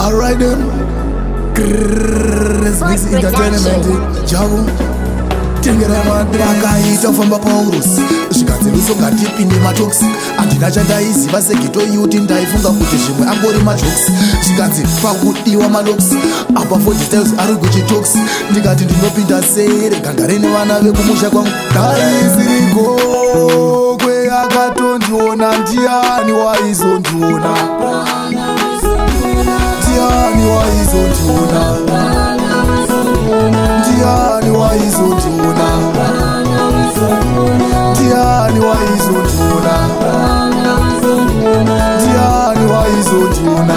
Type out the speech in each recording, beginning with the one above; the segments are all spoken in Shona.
Alright then. Mix Entertainment. Jabu. Tengera madraga itafamba paurusi zvikanzi lusongatipinde matoksi handina chandaiziva segeto youth ndaifunga kuti zvimwe angori majoksi zvikanzi pakudiwa maloksi apa 40 styles ari kuchitoksi ndikati ndinopinda sei regangare nevana vekumusha kwangu ndaisiriko kwe akatondiona ndiani waizondiona ndiani waizondiona ndiani waizondiona ndiani waizondiona ndiani waizondiona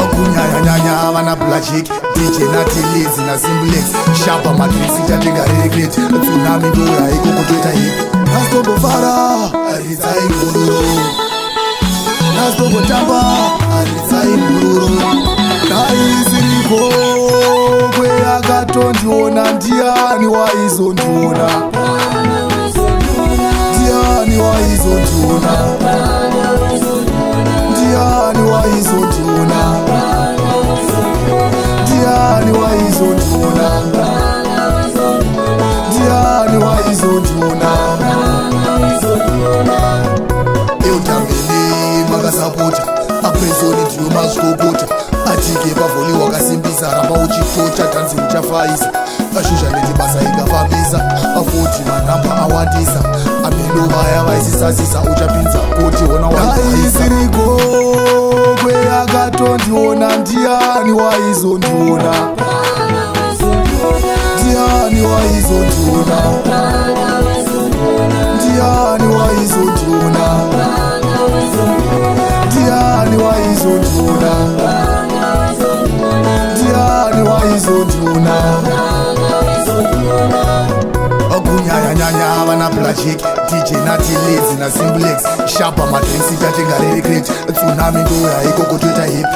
akunyanyanya vana blachik dj natilizi nasimblex shapa madrisita tingaregret tsunami ndora ikokotoita hip nastombofara aritsai mururo nastombotamba aritsai mururo ndaisiriko kwe akatondiona ndiani waizondiona ndiani waizondiona ndiani waizondiona ndiani waizondiona ndiani waizondiona eutambeni makasapota apezoni ndiyo mazvikokota atike pavholi wakasimbisa ramba uchitota tanzi uchafaisa ashusha neti basa ikafambisa afoti manamba awandisa ameno vaya vaisisasisa uchapinza koti ona waisiriko kwe akatondiona ndiani waizondiona ndiani waizondiona ndiani waizondiona ndiani waizondiona ndiani waizondiona akunyanyanya vana blachik dj natilizi nasimblex shapa madrinsita tingaregret tsunami ndouya ikokotoita hip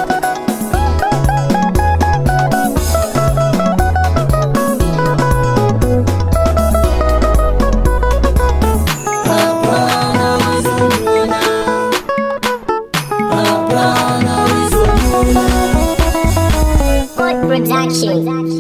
Production.